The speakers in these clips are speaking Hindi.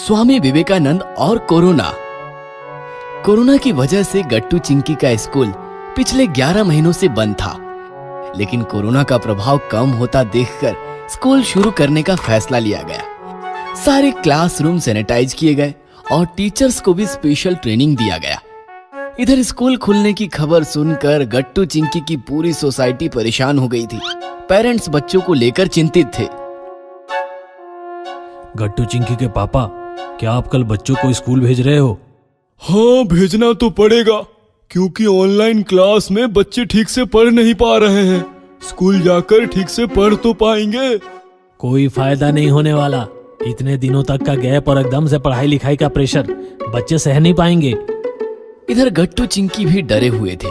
स्वामी विवेकानंद और कोरोना। कोरोना की वजह से गट्टू चिंकी का स्कूल पिछले 11 महीनों से बंद था, लेकिन कोरोना का प्रभाव कम होता देखकर स्कूल शुरू करने का फैसला लिया गया। सारे क्लासरूम सैनिटाइज किए गए और टीचर्स को भी स्पेशल ट्रेनिंग दिया गया। इधर स्कूल खुलने की खबर सुनकर गट्टू चिंकी की पूरी सोसाइटी परेशान हो गई थी। पेरेंट्स बच्चों को लेकर चिंतित थे। गट्टू चिंकी के पापा, क्या आप कल बच्चों को स्कूल भेज रहे हो? हाँ, भेजना तो पड़ेगा क्योंकि ऑनलाइन क्लास में बच्चे ठीक से पढ़ नहीं पा रहे हैं। स्कूल जाकर ठीक से पढ़ तो पाएंगे? कोई फायदा नहीं होने वाला। इतने दिनों तक का गैप और एकदम से पढ़ाई लिखाई का प्रेशर बच्चे सह नहीं पाएंगे। इधर गट्टू चिंकी भी डरे हुए थे।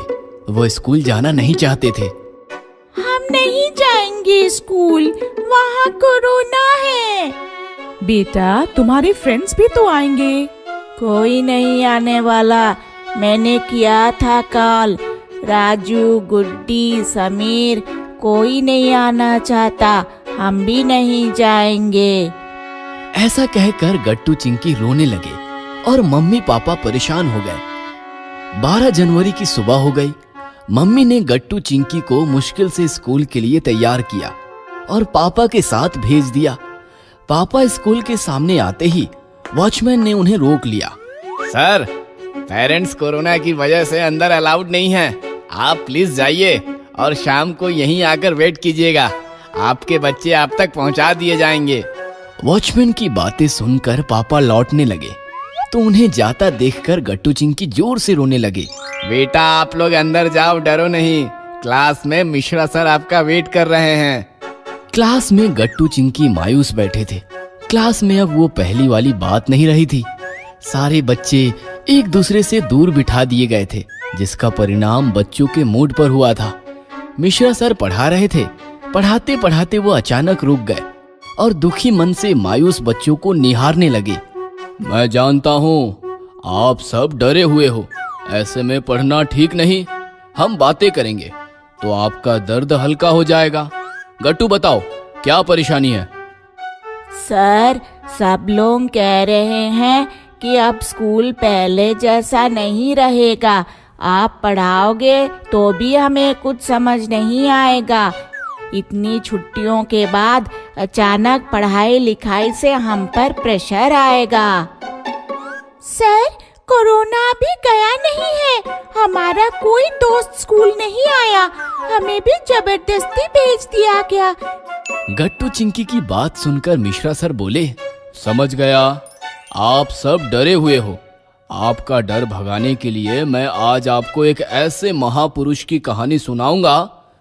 वो स्कूल जाना नहीं चाहते थे। हम नहीं जाएंगे स्कूल, वहाँ कोरोना है। बेटा, तुम्हारे फ्रेंड्स भी तो आएंगे। कोई नहीं आने वाला। मैंने किया था कॉल। राजू, गुड्डी, समीर, कोई नहीं आना चाहता। हम भी नहीं जाएंगे। ऐसा कहकर गट्टू चिंकी रोने लगे और मम्मी पापा परेशान हो गए। 12 जनवरी की सुबह हो गई। मम्मी ने गट्टू चिंकी को मुश्किल से स्कूल के लिए तैयार किया और पापा के साथ भेज दिया। पापा स्कूल के सामने आते ही वॉचमैन ने उन्हें रोक लिया। सर, पेरेंट्स कोरोना की वजह से अंदर अलाउड नहीं है। आप प्लीज जाइए और शाम को यहीं आकर वेट कीजिएगा। आपके बच्चे आप तक पहुंचा दिए जाएंगे। वॉचमैन की बातें सुनकर पापा लौटने लगे तो उन्हें जाता देखकर गट्टू चिंकी जोर से रोने लगे। बेटा, आप लोग अंदर जाओ, डरो नहीं। क्लास में मिश्रा सर आपका वेट कर रहे हैं। क्लास में गट्टू चिंकी मायूस बैठे थे। क्लास में अब वो पहली वाली बात नहीं रही थी। सारे बच्चे एक दूसरे से दूर बिठा दिए गए थे, जिसका परिणाम बच्चों के मूड पर हुआ था। मिश्रा सर पढ़ा रहे थे। पढ़ाते पढ़ाते वो अचानक रुक गए और दुखी मन से मायूस बच्चों को निहारने लगे। मैं जानता हूँ आप सब डरे हुए हो। ऐसे में पढ़ना ठीक नहीं। हम बातें करेंगे तो आपका दर्द हल्का हो जाएगा। गट्टू, बताओ क्या परेशानी है? सर, सब लोग कह रहे हैं कि अब स्कूल पहले जैसा नहीं रहेगा। आप पढ़ाओगे तो भी हमें कुछ समझ नहीं आएगा। इतनी छुट्टियों के बाद अचानक पढ़ाई लिखाई से हम पर प्रेशर आएगा। सर, कोरोना अभी गया नहीं है। हमारा कोई दोस्त स्कूल नहीं आया। हमें भी जबरदस्ती भेज दिया गया। गट्टू चिंकी की बात सुनकर मिश्रा सर बोले, समझ गया, आप सब डरे हुए हो। आपका डर भगाने के लिए मैं आज आपको एक ऐसे महापुरुष की कहानी सुनाऊंगा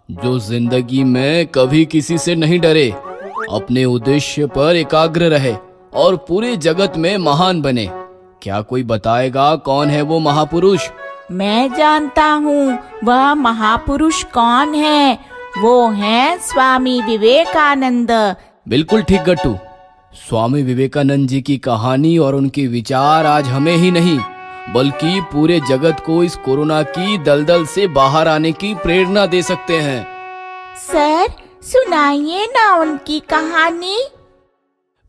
जो जिंदगी में कभी किसी से नहीं डरे, अपने उद्देश्य पर एकाग्र रहे और पूरे जगत में महान बने। क्या कोई बताएगा कौन है वो महापुरुष? मैं जानता हूँ वह महापुरुष कौन है। वो हैं स्वामी विवेकानंद। बिल्कुल ठीक गट्टू। स्वामी विवेकानंद जी की कहानी और उनके विचार आज हमें ही नहीं बल्कि पूरे जगत को इस कोरोना की दलदल से बाहर आने की प्रेरणा दे सकते हैं। सर, सुनाइए ना उनकी कहानी।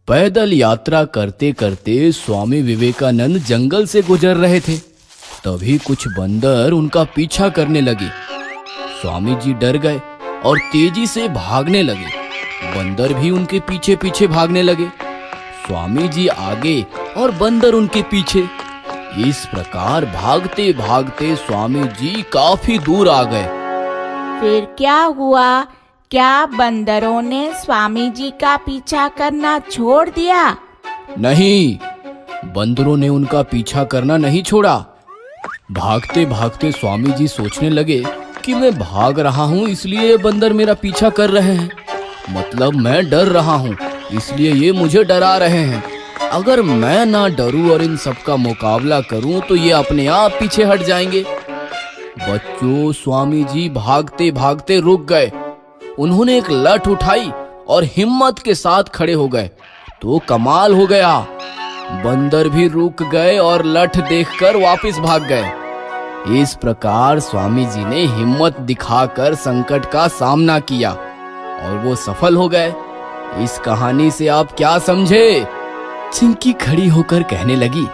पैदल यात्रा करते करते स्वामी विवेकानंद जंगल से गुजर रहे थे। तभी कुछ बंदर उनका पीछा करने लगे। स्वामी जी डर गए और तेजी से भागने लगे। बंदर भी उनके पीछे पीछे भागने लगे। स्वामी जी आगे और बंदर उनके पीछे। इस प्रकार भागते भागते स्वामी जी काफी दूर आ गए। फिर क्या हुआ? क्या बंदरों ने स्वामी जी का पीछा करना छोड़ दिया? नहीं, बंदरों ने उनका पीछा करना नहीं छोड़ा। भागते भागते स्वामी जी सोचने लगे कि मैं भाग रहा हूँ इसलिए बंदर मेरा पीछा कर रहे हैं। मतलब मैं डर रहा हूँ इसलिए ये मुझे डरा रहे हैं। अगर मैं ना डरूं और इन सब का मुकाबला करूं तो ये अपने आप पीछे हट जाएंगे। बच्चों, स्वामी जी भागते भागते रुक गए। उन्होंने एक लठ उठाई और हिम्मत के साथ खड़े हो गए तो कमाल हो गया। बंदर भी रुक गए और लठ देखकर वापस भाग गए। इस प्रकार स्वामी जी ने हिम्मत दिखाकर संकट का सामना किया और वो सफल हो गए। इस कहानी से आप क्या समझे? चिंकी खड़ी होकर कहने लगी,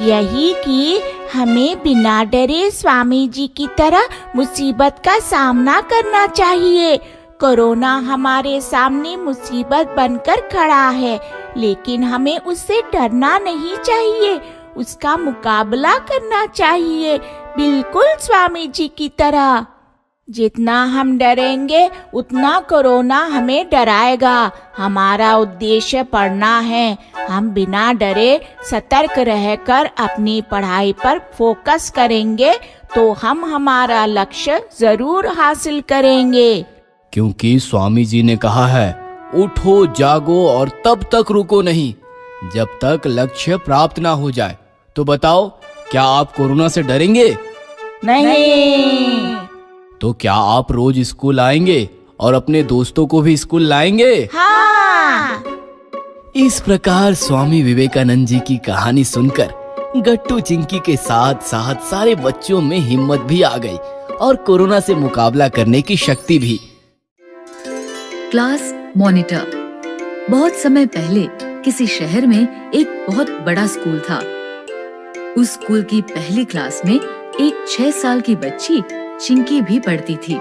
यही कि हमें बिना डरे स्वामी जी की तरह मुसीबत का सामना करना चाहिए। कोरोना हमारे सामने मुसीबत बनकर खड़ा है, लेकिन हमें उससे डरना नहीं चाहिए, उसका मुकाबला करना चाहिए, बिल्कुल स्वामी जी की तरह। जितना हम डरेंगे उतना कोरोना हमें डराएगा। हमारा उद्देश्य पढ़ना है। हम बिना डरे सतर्क रहकर अपनी पढ़ाई पर फोकस करेंगे तो हम हमारा लक्ष्य जरूर हासिल करेंगे। क्योंकि स्वामी जी ने कहा है, उठो जागो और तब तक रुको नहीं जब तक लक्ष्य प्राप्त ना हो जाए। तो बताओ, क्या आप कोरोना से डरेंगे? नहीं। तो क्या आप रोज स्कूल आएंगे और अपने दोस्तों को भी स्कूल लाएंगे? हाँ। इस प्रकार स्वामी विवेकानंद जी की कहानी सुनकर गट्टू चिंकी के साथ साथ सारे बच्चों में हिम्मत भी आ गई और कोरोना से मुकाबला करने की शक्ति भी। Class monitor. बहुत समय पहले किसी शहर में एक बहुत बड़ा स्कूल था। उस स्कूल की पहली क्लास में एक 6 साल की बच्ची चिंकी भी पढ़ती थी।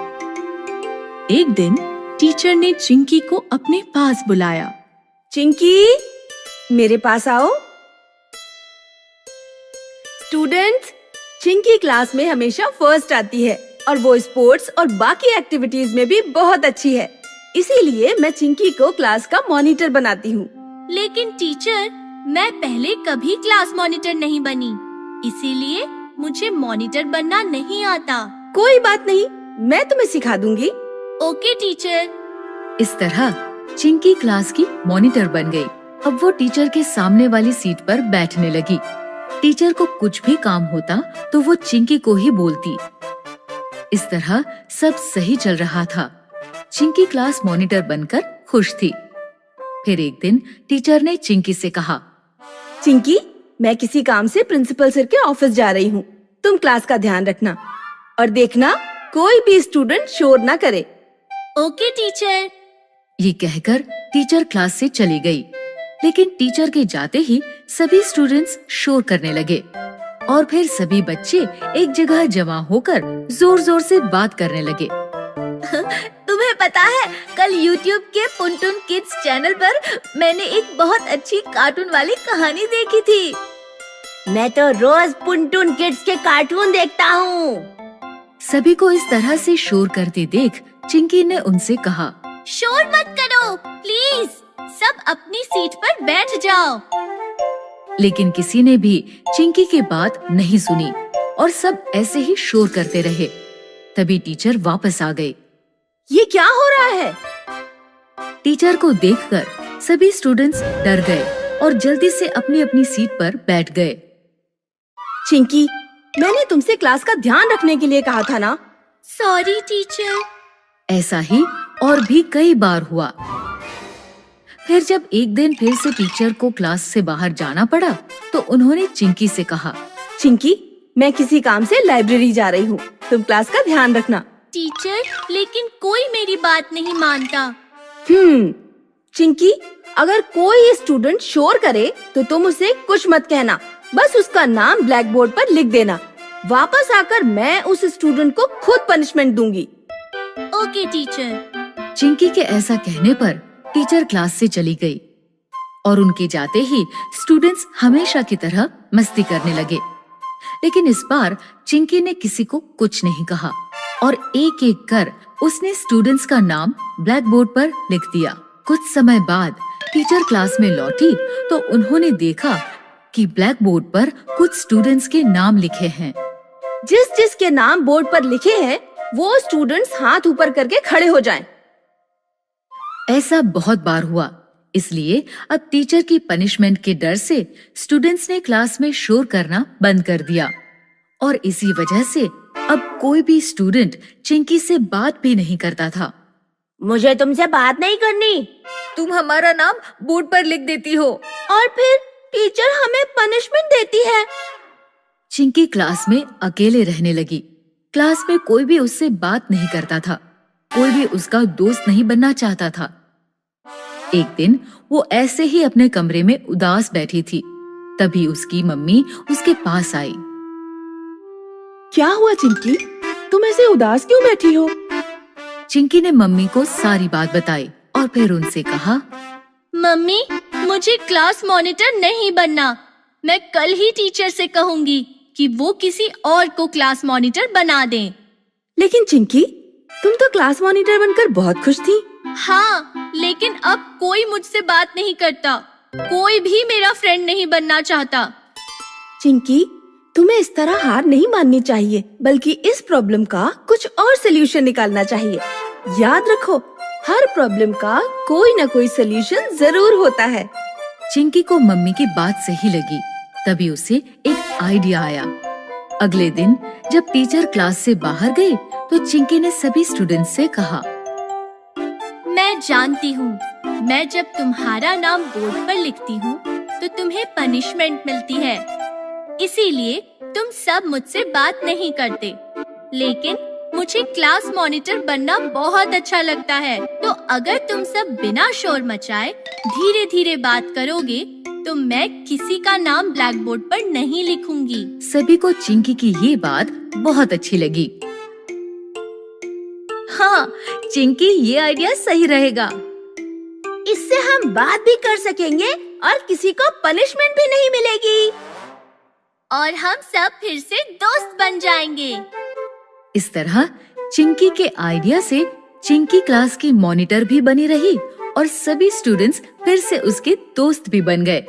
एक दिन टीचर ने चिंकी को अपने पास बुलाया। चिंकी, मेरे पास आओ। स्टूडेंट्स, चिंकी क्लास में हमेशा फर्स्ट आती है और वो स्पोर्ट्स और बाकी एक्टिविटीज में भी बहुत अच्छी है। इसीलिए मैं चिंकी को क्लास का मॉनिटर बनाती हूँ। लेकिन टीचर, मैं पहले कभी क्लास मॉनिटर नहीं बनी, इसीलिए मुझे मॉनिटर बनना नहीं आता। कोई बात नहीं, मैं तुम्हें सिखा दूंगी। Okay teacher. इस तरह चिंकी क्लास की मॉनिटर बन गई। अब वो टीचर के सामने वाली सीट पर बैठने लगी। टीचर को कुछ भी काम होता तो वो चिंकी को ही बोलती। इस तरह सब सही चल रहा था। चिंकी क्लास मॉनिटर बनकर खुश थी। फिर एक दिन टीचर ने चिंकी से कहा, चिंकी, मैं किसी काम से प्रिंसिपल सर के ऑफिस जा रही हूँ। तुम क्लास का ध्यान रखना और देखना कोई भी स्टूडेंट शोर ना करे। Okay teacher. ये कहकर टीचर क्लास से चली गई। लेकिन टीचर के जाते ही सभी स्टूडेंट्स शोर करने लगे और फिर सभी बच्चे एक जगह जमा होकर जोर जोर से बात करने लगे। तुम्हें पता है, कल YouTube के पुनटुन किड्स चैनल पर मैंने एक बहुत अच्छी कार्टून वाली कहानी देखी थी। मैं तो रोज पुनटुन किड्स के कार्टून देखता हूँ। सभी को इस तरह से शोर करते देख चिंकी ने उनसे कहा, शोर मत करो प्लीज, सब अपनी सीट पर बैठ जाओ। लेकिन किसी ने भी चिंकी की बात नहीं सुनी और सब ऐसे ही शोर करते रहे। तभी टीचर वापस आ गए। ये क्या हो रहा है? टीचर को देखकर सभी स्टूडेंट्स डर गए और जल्दी से अपनी अपनी सीट पर बैठ गए। चिंकी, मैंने तुमसे क्लास का ध्यान रखने के लिए कहा था ना? Sorry teacher. ऐसा ही और भी कई बार हुआ। फिर जब एक दिन फिर से टीचर को क्लास से बाहर जाना पड़ा तो उन्होंने चिंकी से कहा, चिंकी, मैं किसी काम से लाइब्रेरी जा रही हूँ, तुम क्लास का ध्यान रखना। टीचर, लेकिन कोई मेरी बात नहीं मानता। चिंकी, अगर कोई स्टूडेंट शोर करे तो तुम उसे कुछ मत कहना, बस उसका नाम ब्लैक बोर्ड पर लिख देना। वापस आकर मैं उस स्टूडेंट को खुद पनिशमेंट दूंगी। Okay teacher. चिंकी के ऐसा कहने पर टीचर क्लास से चली गई और उनके जाते ही स्टूडेंट्स हमेशा की तरह मस्ती करने लगे। लेकिन इस बार चिंकी ने किसी को कुछ नहीं कहा और एक एक कर उसने स्टूडेंट्स का नाम ब्लैक बोर्ड पर लिख दिया। कुछ समय बाद टीचर क्लास में लौटी तो उन्होंने देखा कि ब्लैक बोर्ड पर कुछ स्टूडेंट्स के नाम लिखे हैं। जिस जिसके नाम बोर्ड पर लिखे हैं वो स्टूडेंट्स हाथ ऊपर करके खड़े हो जाएं। ऐसा बहुत बार हुआ, इसलिए अब टीचर की पनिशमेंट के डर से स्टूडेंट्स ने क्लास में शोर करना बंद कर दिया और इसी वजह से अब कोई भी स्टूडेंट चिंकी से बात भी नहीं करता था। मुझे तुमसे बात नहीं करनी, तुम हमारा नाम बोर्ड पर लिख देती हो और फिर टीचर हमें पनिशमेंट देती है। चिंकी क्लास में अकेले रहने लगी। क्लास में कोई भी उससे बात नहीं करता था, कोई भी उसका दोस्त नहीं बनना चाहता था। एक दिन वो ऐसे ही अपने कमरे में उदास बैठी थी। तभी उसकी मम्मी उसके पास आई। क्या हुआ चिंकी, तुम ऐसे उदास क्यों बैठी हो? चिंकी ने मम्मी को सारी बात बताई और फिर उनसे कहा, मम्मी, मुझे क्लास मॉनिटर नहीं बनना। मैं कल ही टीचर से कहूंगी कि वो किसी और को क्लास मॉनिटर बना दें। लेकिन चिंकी, तुम तो क्लास मॉनिटर बनकर बहुत खुश थी। हाँ, लेकिन अब कोई मुझसे बात नहीं करता। कोई भी मेरा फ्रेंड नहीं बनना चाहता। चिंकी, तुम्हें इस तरह हार नहीं माननी चाहिए, बल्कि इस प्रॉब्लम का कुछ और सोल्यूशन निकालना चाहिए। याद रखो, हर प्रॉब्लम का कोई न कोई सोल्यूशन जरूर होता है। चिंकी को मम्मी की बात सही लगी। तभी उसे एक आइडिया आया। अगले दिन जब टीचर क्लास से बाहर गए तो चिंकी ने सभी स्टूडेंट्स से कहा, मैं जानती हूँ, मैं जब तुम्हारा नाम बोर्ड पर लिखती हूँ तो तुम्हें पनिशमेंट मिलती है, इसीलिए तुम सब मुझसे बात नहीं करते। लेकिन मुझे क्लास मॉनिटर बनना बहुत अच्छा लगता है, तो अगर तुम सब बिना शोर मचाए धीरे धीरे बात करोगे तो मैं किसी का नाम ब्लैक बोर्ड पर नहीं लिखूंगी। सभी को चिंकी की ये बात बहुत अच्छी लगी। हाँ, चिंकी, ये आइडिया सही रहेगा। इससे हम बात भी कर सकेंगे और किसी को पनिशमेंट भी नहीं मिलेगी। और हम सब फिर से दोस्त बन जाएंगे। इस तरह चिंकी के आइडिया से चिंकी क्लास की मॉनिटर भी बनी रही और सभी स्टूडेंट्स फिर से उसके दोस्त भी बन गए।